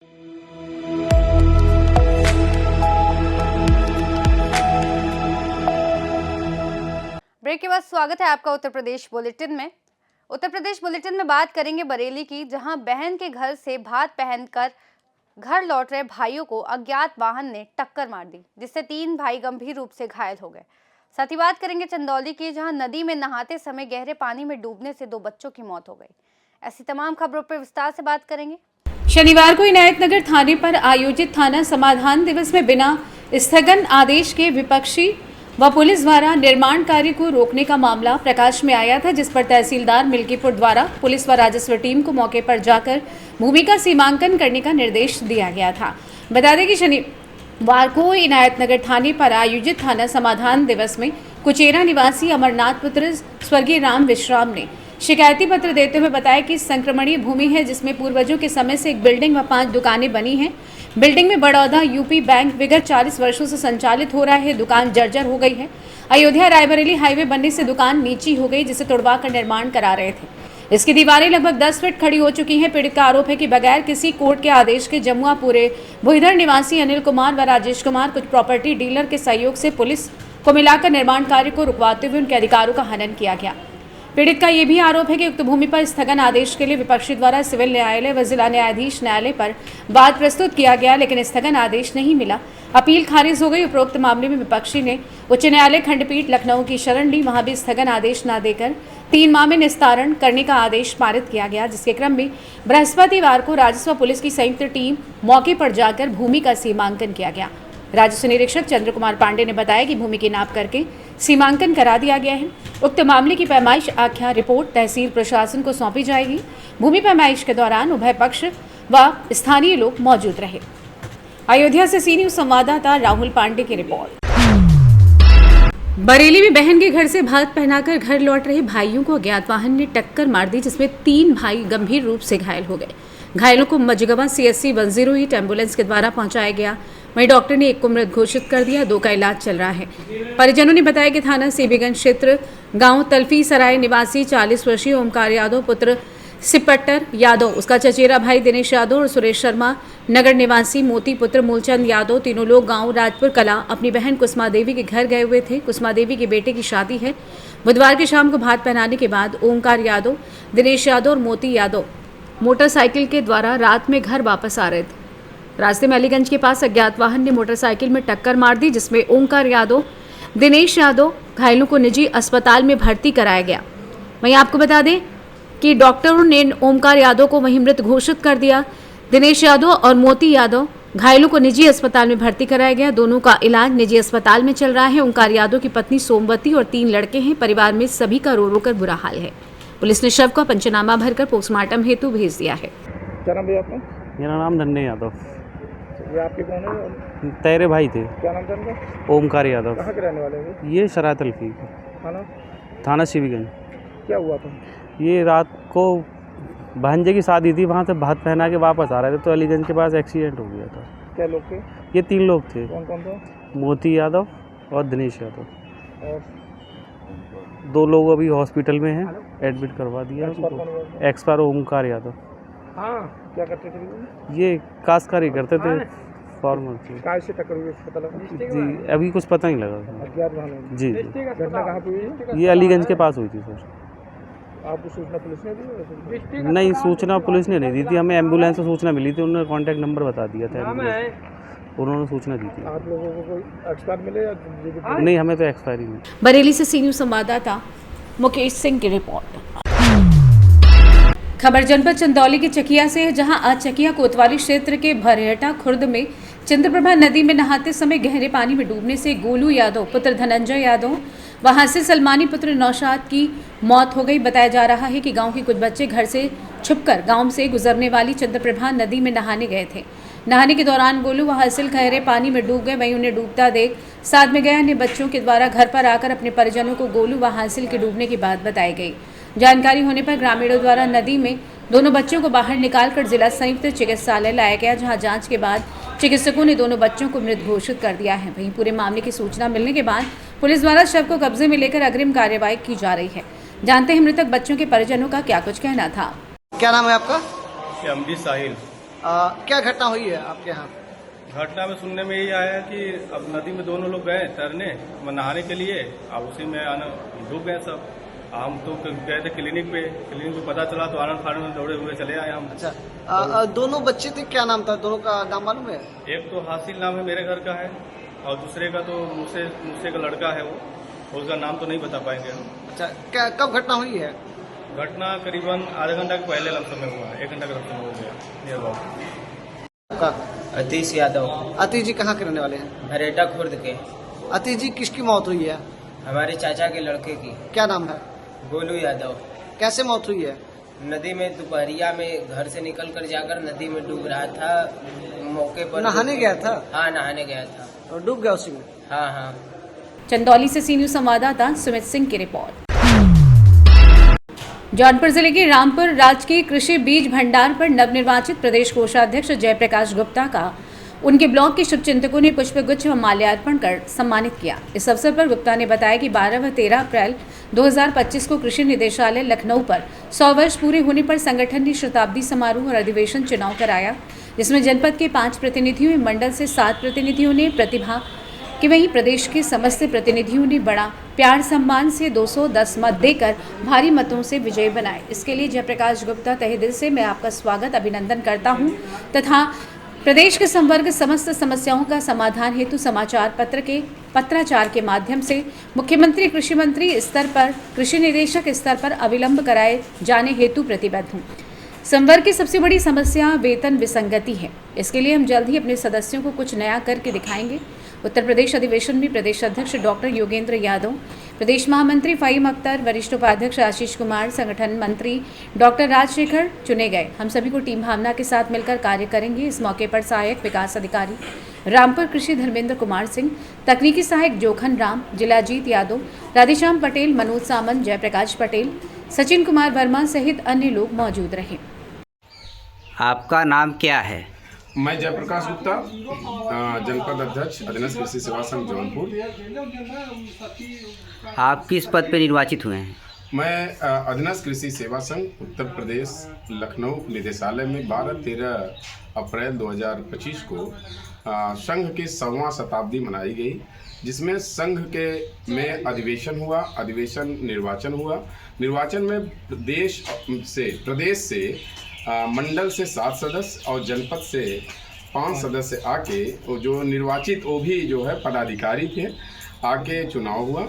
Break के बाद स्वागत है आपका उत्तर प्रदेश बुलेटिन में। उत्तर प्रदेश बुलेटिन में बात करेंगे बरेली की, जहां बहन के घर से भात पहनकर घर लौट रहे भाइयों को अज्ञात वाहन ने टक्कर मार दी, जिससे 3 भाई गंभीर रूप से घायल हो गए। साथ ही बात करेंगे चंदौली की, जहां नदी में नहाते समय गहरे पानी में डूबने से 2 बच्चों की मौत हो गई। ऐसी तमाम खबरों पर विस्तार से बात करेंगे। शनिवार को इनायतनगर थाने पर आयोजित थाना समाधान दिवस में बिना स्थगन आदेश के विपक्षी व पुलिस द्वारा निर्माण कार्य को रोकने का मामला प्रकाश में आया था, जिस पर तहसीलदार मिल्कीपुर द्वारा पुलिस व राजस्व टीम को मौके पर जाकर भूमि का सीमांकन करने का निर्देश दिया गया था। बता दें कि शनिवार को इनायतनगर थाने पर आयोजित थाना समाधान दिवस में कुचेरा निवासी अमरनाथ पुत्र स्वर्गीय राम विश्राम ने शिकायती पत्र देते हुए बताया कि संक्रमणीय भूमि है, जिसमें पूर्वजों के समय से एक बिल्डिंग व 5 दुकानें बनी हैं। बिल्डिंग में बड़ौदा यूपी बैंक विगत 40 वर्षों से संचालित हो रहा है। दुकान जर्जर हो गई है। अयोध्या रायबरेली हाईवे बनने से दुकान नीची हो गई, जिसे तोड़वा कर निर्माण करा रहे थे। इसकी दीवारें लगभग 10 फीट खड़ी हो चुकी हैं। पीड़ित का आरोप है कि बगैर किसी कोर्ट के आदेश के जमुआ पूरे भुईधर निवासी अनिल कुमार व राजेश कुमार कुछ प्रॉपर्टी डीलर के सहयोग से पुलिस को मिलाकर निर्माण कार्य को रुकवाते हुए उनके अधिकारों का हनन किया गया। पीड़ित का यह भी आरोप है कि उक्त भूमि पर स्थगन आदेश के लिए विपक्षी द्वारा सिविल न्यायालय व जिला न्यायाधीश न्यायालय पर वाद प्रस्तुत किया गया, लेकिन स्थगन आदेश नहीं मिला। अपील खारिज हो गई। उपरोक्त मामले में विपक्षी ने उच्च न्यायालय खंडपीठ लखनऊ की शरण ली। वहां भी स्थगन आदेश न देकर 3 माह में निस्तारण करने का आदेश पारित किया गया, जिसके क्रम में बृहस्पतिवार को राजस्व पुलिस की संयुक्त टीम मौके पर जाकर भूमि का सीमांकन किया गया। राजस्व निरीक्षक चंद्र कुमार पांडे ने बताया कि भूमि की नाप करके सीमांकन करा दिया गया है। उक्त मामले की पैमाइश आख्या रिपोर्ट तहसील प्रशासन को सौंपी जाएगी। भूमि पैमाइश के दौरान उभय पक्ष व स्थानीय लोग मौजूद रहे। अयोध्या से सी न्यूज संवाददाता राहुल पांडे की रिपोर्ट। बरेली में बहन के घर से भात पहनाकर घर लौट रहे भाइयों को अज्ञात वाहन ने टक्कर मार दी, जिसमें 3 भाई गंभीर रूप से घायल हो गए। घायलों को मझगवा CSC 108 एम्बुलेंस के द्वारा पहुंचाया गया। वहीं डॉक्टर ने एक को मृत घोषित कर दिया। 2 का इलाज चल रहा है। परिजनों ने बताया कि थाना सीबीगंज क्षेत्र गांव तलफी सराय निवासी 40 वर्षीय ओमकार यादव पुत्र सिपट्टर यादव, उसका चचेरा भाई दिनेश यादव और सुरेश शर्मा नगर निवासी मोती पुत्र मूलचंद यादव, तीनों लोग गांव राजपुर कला अपनी बहन कुसमा देवी के घर गए हुए थे। कुसमा देवी के बेटे की शादी है। बुधवार की शाम को भात पहनाने के बाद ओमकार यादव, दिनेश यादव और मोती यादव मोटरसाइकिल के द्वारा रात में घर वापस आ रहे थे। रास्ते में अलीगंज के पास अज्ञात वाहन ने मोटरसाइकिल में टक्कर मार दी, जिसमें ओमकार यादव, दिनेश यादव घायलों को निजी अस्पताल में भर्ती कराया गया। वहीं आपको बता दें कि डॉक्टरों ने ओमकार यादव को वहीं मृत घोषित कर दिया। दिनेश यादव और मोती यादव घायलों को निजी अस्पताल में भर्ती कराया गया। दोनों का इलाज निजी अस्पताल में चल रहा है। ओमकार यादव की पत्नी सोमवती और 3 लड़के हैं। परिवार में सभी का रो रो कर बुरा हाल है। पुलिस ने शव का पंचनामा भरकर पोस्टमार्टम हेतु भेज दिया है। क्या नाम है आपका? मेरा नाम धन्य यादव। ये आपके कौन है? तेरे भाई थे। क्या नाम था उनका? ओमकार यादव। कहाँ के रहने वाले हैं? ये शराय तलफी थाना शिवीगंज। क्या हुआ था? ये रात को भांजे की शादी थी, वहाँ से भात पहना के वापस आ रहे थे तो अलीगंज के पास एक्सीडेंट हो गया था। क्या लोग थे? ये 3 लोग थे। कौन कौन था? मोती यादव और दिनेश यादव। और 2 लोग अभी हॉस्पिटल में हैं, एडमिट करवा दिया। एक्सपायर ओमकार यादव। हाँ, क्या करते थे? ये काश्तकारी करते थे, फॉर्मर थे। काय से टक्कर हुई पता लगा? जी अभी कुछ पता नहीं लगा। अज्ञात वाहन। जी घटना कहाँ पे हुई? ये अलीगंज के पास हुई थी सर। आपको सूचना पुलिस ने दी? नहीं, सूचना पुलिस ने नहीं दी थी, हमें एम्बुलेंस से सूचना मिली थी। उन्होंने कॉन्टैक्ट नंबर बता दिया था, उन्होंने सूचना दी थी। आप लोगों को कोई एक्सपायर मिले या नहीं, हमें तो एक्सपायरी में। बरेली से सी न्यूज संवाददाता मुकेश सिंह की रिपोर्ट। खबर जनपद चंदौली के चकिया से है, जहां आज चकिया कोतवाली क्षेत्र के भरेहटा खुर्द में चंद्रप्रभा नदी में नहाते समय गहरे पानी में डूबने से गोलू यादव पुत्र धनंजय यादव व हासिल सलमानी पुत्र नौशाद की मौत हो गई। बताया जा रहा है कि गांव के कुछ बच्चे घर से छुपकर गांव से गुजरने वाली चंद्रप्रभा नदी में नहाने गए थे। नहाने के दौरान गोलू व हासिल गहरे पानी में डूब गए। वहीं उन्हें डूबता देख साथ में गए अन्य बच्चों के द्वारा घर पर आकर अपने परिजनों को गोलू व हासिल के डूबने की बात बताई गई। जानकारी होने पर ग्रामीणों द्वारा नदी में दोनों बच्चों को बाहर निकालकर जिला संयुक्त चिकित्सालय लाया गया, जहां जांच के बाद चिकित्सकों ने दोनों बच्चों को मृत घोषित कर दिया है। वहीं पूरे मामले की सूचना मिलने के बाद पुलिस द्वारा शव को कब्जे में लेकर अग्रिम कार्यवाही की जा रही है। जानते हैं मृतक बच्चों के परिजनों का क्या कुछ कहना था। क्या नाम है आपका? अमरीश साहिल। क्या घटना हुई है आपके यहाँ? घटना में सुनने में यही आया कि अब नदी में दोनों लोग गए तैरने नहाने के लिए, अब उसी में डूब गए सब। हम तो गए थे क्लिनिक पे पता चला तो आनंद फानंद में दौड़े हुए चले आए हम। अच्छा, दोनों बच्चे थे, क्या नाम था? दोनों का नाम मालूम है? एक तो हासिल नाम है, मेरे घर का है, और दूसरे का तो मुझसे का लड़का है, वो उसका नाम तो नहीं बता पाएंगे हम। अच्छा, कब घटना हुई है? घटना करीबन आधा घंटा के पहले लमसम में हुआ, 1 घंटा का लमसम हो गया नियर अबाउट। अतीश यादव। अतीश जी कहाँ के रहने वाले हैं? भरेटा खुर्द के। अतीश जी किसकी मौत हुई है? हमारे चाचा के लड़के की। क्या नाम है? गोलू यादव। कैसे मौत हुई है? नदी में दोपहरिया में घर से निकल कर जाकर नदी में डूब रहा था, मौके पर नहाने गया था? हाँ, नहाने गया था और डूब गया उसी में? हाँ हाँ। चंदौली से सी न्यूज संवाददाता सुमित सिंह की रिपोर्ट। जौनपुर जिले के रामपुर राजकीय कृषि बीज भंडार पर नवनिर्वाचित प्रदेश कोषाध्यक्ष जयप्रकाश गुप्ता का उनके ब्लॉक के शुभचिंतकों ने पुष्पगुच्छ व माल्यार्पण कर सम्मानित किया। इस अवसर पर गुप्ता ने बताया कि 12 व 13 अप्रैल 2025 को कृषि निदेशालय लखनऊ पर 100 वर्ष पूरे होने पर संगठन ने शताब्दी समारोह और अधिवेशन चुनाव कराया, जिसमें जनपद के 5 प्रतिनिधियों एवं मंडल से 7 प्रतिनिधियों ने प्रतिभा कि वहीं प्रदेश के समस्त प्रतिनिधियों ने बड़ा प्यार सम्मान से 210 मत देकर भारी मतों से विजयी बनाए। इसके लिए जयप्रकाश गुप्ता तहे दिल से मैं आपका स्वागत अभिनंदन करता हूं तथा प्रदेश के संवर्ग समस्त समस्याओं का समाधान हेतु समाचार पत्र के पत्राचार के माध्यम से मुख्यमंत्री कृषि मंत्री स्तर पर कृषि निदेशक स्तर पर अविलंब कराए जाने हेतु प्रतिबद्ध हूँ। संवर्ग की सबसे बड़ी समस्या वेतन विसंगति है। इसके लिए हम जल्द ही अपने सदस्यों को कुछ नया करके दिखाएंगे। उत्तर प्रदेश अधिवेशन में प्रदेश अध्यक्ष डॉक्टर योगेंद्र यादव, प्रदेश महामंत्री फ़हीम अख्तर, वरिष्ठ उपाध्यक्ष आशीष कुमार, संगठन मंत्री डॉक्टर राजशेखर चुने गए। हम सभी को टीम भावना के साथ मिलकर कार्य करेंगे। इस मौके पर सहायक विकास अधिकारी रामपुर कृषि धर्मेंद्र कुमार सिंह, तकनीकी सहायक जोखन राम, जिलाजीत यादव, राधेश्याम पटेल, मनोज सामंत, जयप्रकाश पटेल, सचिन कुमार वर्मा सहित अन्य लोग मौजूद रहे। आपका नाम क्या है? मैं जयप्रकाश गुप्ता, जनपद अध्यक्ष अधीनस्थ कृषि सेवा संघ जौनपुर। आप किस पद पर निर्वाचित हुए हैं? मैं अधीनस्थ कृषि सेवा संघ उत्तर प्रदेश लखनऊ निदेशालय में 12-13 अप्रैल 2025 को संघ की 100वां शताब्दी मनाई गई, जिसमें संघ के में अधिवेशन निर्वाचन हुआ। निर्वाचन में प्रदेश से मंडल से 7 सदस्य और जनपद से 5 सदस्य आके जो निर्वाचित वो भी जो है पदाधिकारी थे, आके चुनाव हुआ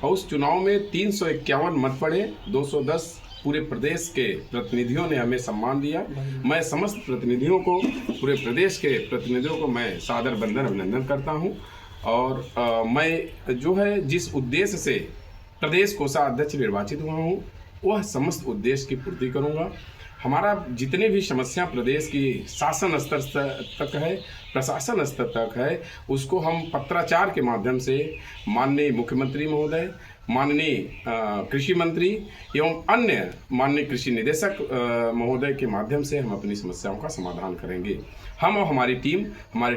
और उस चुनाव में 351 मत पड़े। 210 पूरे प्रदेश के प्रतिनिधियों ने हमें सम्मान दिया। मैं समस्त प्रतिनिधियों को, पूरे प्रदेश के प्रतिनिधियों को मैं सादर बंदन अभिनंदन करता हूं। और मैं जो है जिस उद्देश्य से प्रदेश कोषाध्यक्ष निर्वाचित हुआ हूं, वह समस्त उद्देश्य की पूर्ति करूंगा। हमारा जितने भी समस्या प्रदेश की शासन स्तर तक है, प्रशासन स्तर तक है, उसको हम पत्राचार के माध्यम से माननीय मुख्यमंत्री महोदय, माननीय कृषि मंत्री एवं अन्य माननीय कृषि निदेशक महोदय के माध्यम से हम अपनी समस्याओं का समाधान करेंगे। हम और हमारी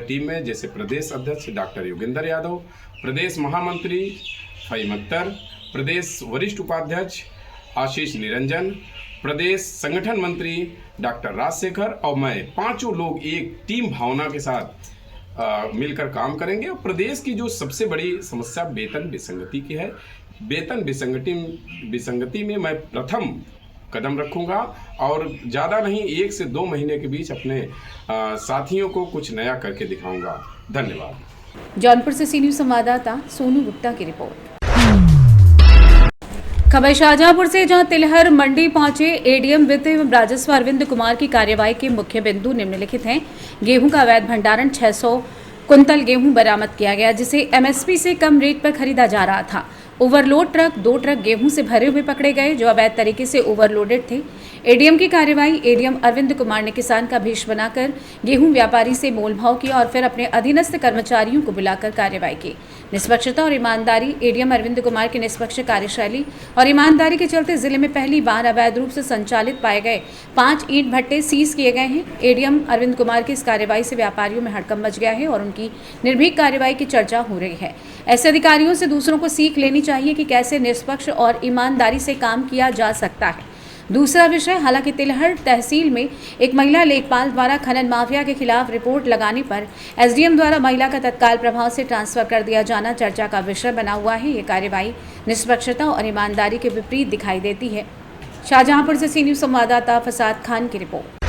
टीम में जैसे प्रदेश अध्यक्ष डॉक्टर योगेंद्र यादव, प्रदेश महामंत्री फ़हीम अख्तर, प्रदेश वरिष्ठ उपाध्यक्ष आशीष निरंजन, प्रदेश संगठन मंत्री डॉक्टर राजशेखर और मैं, पांचों लोग एक टीम भावना के साथ मिलकर काम करेंगे। और प्रदेश की जो सबसे बड़ी समस्या वेतन विसंगति की है, वेतन विसंगति में मैं प्रथम कदम रखूंगा और ज़्यादा नहीं 1 से 2 महीने के बीच अपने साथियों को कुछ नया करके दिखाऊंगा। धन्यवाद। जौनपुर से सी न्यूज संवाददाता सोनू गुप्ता की रिपोर्ट। खबर शाहजहांपुर से, जहां तिलहर मंडी पहुंचे एडीएम वित्त एवं राजस्व अरविंद कुमार की कार्यवाही के मुख्य बिंदु निम्नलिखित हैं। गेहूं का अवैध भंडारण 600 कुंतल गेहूं बरामद किया गया, जिसे एमएसपी से कम रेट पर खरीदा जा रहा था। ओवरलोड ट्रक 2 ट्रक गेहूं से भरे हुए पकड़े गए, जो अवैध तरीके से ओवरलोडेड थे। एडीएम की कार्यवाही, एडीएम अरविंद कुमार ने किसान का भेष बनाकर गेहूं व्यापारी से मोलभाव किया और फिर अपने अधीनस्थ कर्मचारियों को बुलाकर कार्यवाही की। निष्पक्षता और ईमानदारी, एडीएम अरविंद कुमार की निष्पक्ष कार्यशैली और ईमानदारी के चलते जिले में पहली बार अवैध रूप से संचालित पाए गए 5 ईंट भट्टे सीज किए गए हैं। एडीएम अरविंद कुमार की इस कार्यवाही से व्यापारियों में हड़कंप मच गया है और उनकी निर्भीक कार्यवाही की चर्चा हो रही है। ऐसे अधिकारियों से दूसरों को सीख लेनी चाहिए कि कैसे निष्पक्ष और ईमानदारी से काम किया जा सकता है। दूसरा विषय, हालांकि तिलहट तहसील में एक महिला लेखपाल द्वारा खनन माफिया के खिलाफ रिपोर्ट लगाने पर एसडीएम द्वारा महिला का तत्काल प्रभाव से ट्रांसफर कर दिया जाना चर्चा का विषय बना हुआ है। ये कार्यवाही निष्पक्षता और ईमानदारी के विपरीत दिखाई देती है। शाहजहांपुर से सी न्यूज संवाददाता फसाद खान की रिपोर्ट।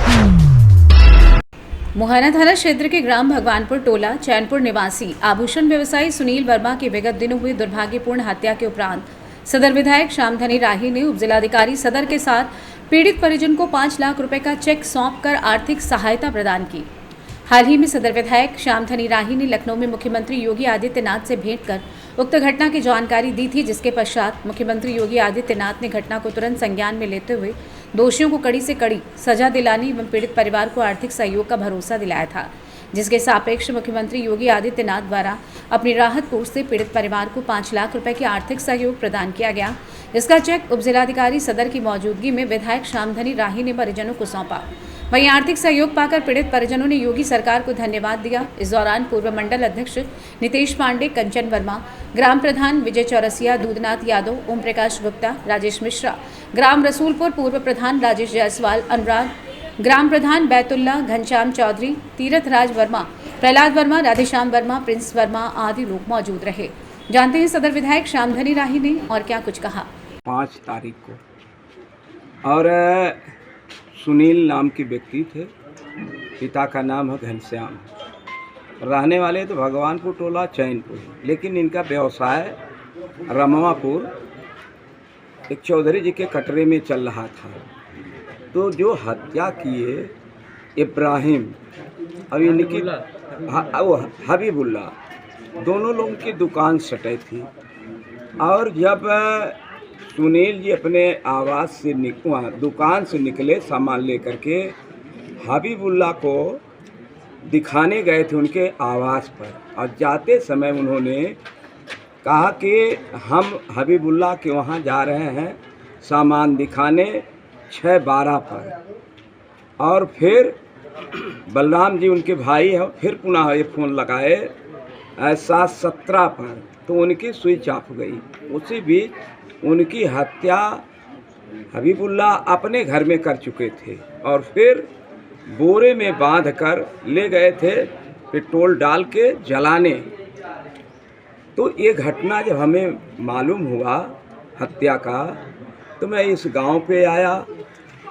मुहाना थाना क्षेत्र के ग्राम भगवानपुर टोला चैनपुर निवासी आभूषण व्यवसायी सुनील वर्मा की विगत दिनों हुई दुर्भाग्यपूर्ण हत्या के उपरांत सदर विधायक श्यामधनी राही ने उपजिलाधिकारी सदर के साथ पीड़ित परिजन को 5 लाख रुपए का चेक सौंपकर आर्थिक सहायता प्रदान की। हाल ही में सदर विधायक श्यामधनी राही ने लखनऊ में मुख्यमंत्री योगी आदित्यनाथ से भेंट कर उक्त घटना की जानकारी दी थी, जिसके पश्चात मुख्यमंत्री योगी आदित्यनाथ ने घटना को तुरंत संज्ञान में लेते हुए दोषियों को कड़ी से कड़ी सजा दिलाने एवं पीड़ित परिवार को आर्थिक सहयोग का भरोसा दिलाया था, जिसके सापेक्ष मुख्यमंत्री योगी आदित्यनाथ द्वारा अपनी राहत कोष से पीड़ित परिवार को 5 लाख रुपए की आर्थिक सहयोग प्रदान किया गया। इसका चेक उपजिलाधिकारी सदर की मौजूदगी में विधायक श्यामधनी राही ने परिजनों को सौंपा। वहीं आर्थिक सहयोग पाकर पीड़ित परिजनों ने योगी सरकार को धन्यवाद दिया। इस दौरान पूर्व मंडल अध्यक्ष नितेश पांडे, कंचन वर्मा, ग्राम प्रधान विजय चौरसिया, दूधनाथ यादव, ओम प्रकाश गुप्ता, राजेश मिश्रा, ग्राम रसूलपुर पूर्व प्रधान राजेश जायसवाल, अनुराग, ग्राम प्रधान बैतुल्ला, घनश्याम चौधरी, तीरथ राज वर्मा, प्रहलाद वर्मा, राधेश्याम वर्मा, प्रिंस वर्मा आदि लोग मौजूद रहे। जानते हैं सदर विधायक श्यामधनी राही ने और क्या कुछ कहा। 5 तारीख को और सुनील नाम के व्यक्ति थे, पिता का नाम है घनश्याम, रहने वाले तो भगवानपुर टोला चैनपुर, लेकिन इनका व्यवसाय रमवापुर एक चौधरी जी के कटरे में चल रहा था। तो जो हत्या किए इब्राहिम और इनकी हबीबुल्ला, दोनों लोगों की दुकान सटे थी। और जब सुनील जी अपने आवास से दुकान से निकले सामान लेकर के, हबीबुल्ला को दिखाने गए थे उनके आवास पर, और जाते समय उन्होंने कहा कि हम हबीबुल्ला के वहाँ जा रहे हैं सामान दिखाने 6:12 पर। और फिर बलराम जी उनके भाई हैं, फिर पुनः ये फ़ोन लगाए 7:17 पर, तो उनकी स्विच ऑफ गई। उसी बीच उनकी हत्या हबीबुल्ला अपने घर में कर चुके थे और फिर बोरे में बांध कर ले गए थे पेट्रोल डाल के जलाने। तो ये घटना जब हमें मालूम हुआ हत्या का, तो मैं इस गांव पे आया,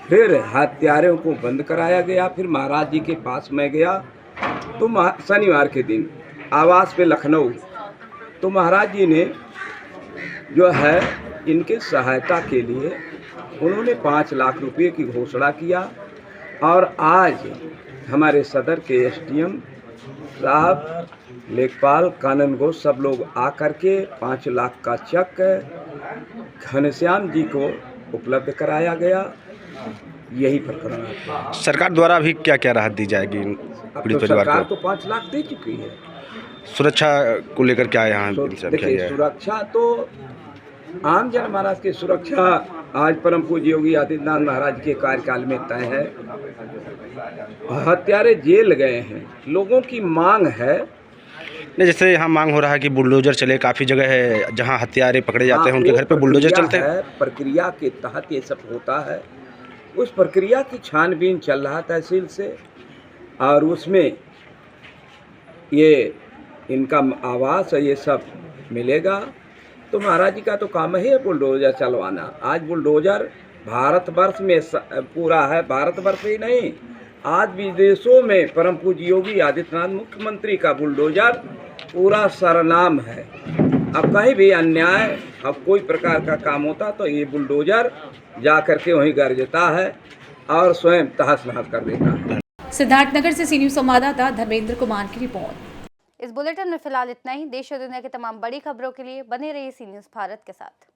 फिर हत्यारों को बंद कराया गया। फिर महाराज जी के पास मैं गया, तो शनिवार के दिन आवास पे लखनऊ, तो महाराज जी ने जो है इनके सहायता के लिए उन्होंने 5 लाख रुपए की घोषणा किया। और आज हमारे सदर के एसडीएम साहब, लेखपाल, कानून गो सब लोग आकर के 5 लाख का चेक घनश्याम जी को उपलब्ध कराया गया। यही प्रकरण है। सरकार द्वारा भी क्या क्या राहत दी जाएगी पीड़ित परिवार को? सरकार तो 5 लाख दे चुकी है। सुरक्षा को लेकर क्या यहाँ देखिए, सुरक्षा तो आम जन महाराज की सुरक्षा आज परम पूज्य योगी आदित्यनाथ महाराज के कार्यकाल में तय है। हत्यारे जेल गए हैं, लोगों की मांग है। नहीं, जैसे यहाँ मांग हो रहा है कि बुलडोजर चले, काफ़ी जगह है जहाँ हत्यारे पकड़े जाते हैं, उनके घर पे बुलडोजर चलते हैं। प्रक्रिया के तहत ये सब होता है। उस प्रक्रिया की छानबीन चल रहा तहसील से, और उसमें ये इनका आवास ये सब मिलेगा। तो महाराज जी का तो काम ही है बुलडोजर चलवाना। आज बुलडोजर भारतवर्ष में पूरा है, भारतवर्ष ही नहीं, आज विदेशों में परम पूज्य योगी आदित्यनाथ मुख्यमंत्री का बुलडोजर पूरा सरनाम है। अब कहीं भी अन्याय, अब कोई प्रकार का काम होता तो ये बुलडोजर जा करके वहीं गरजता है और स्वयं तहस नहस कर देता है। सिद्धार्थनगर से सी न्यूज संवाददाता धर्मेंद्र कुमार की रिपोर्ट। इस बुलेटिन में फिलहाल इतना ही। देश और दुनिया की तमाम बड़ी खबरों के लिए बने रहिए सी न्यूज भारत के साथ।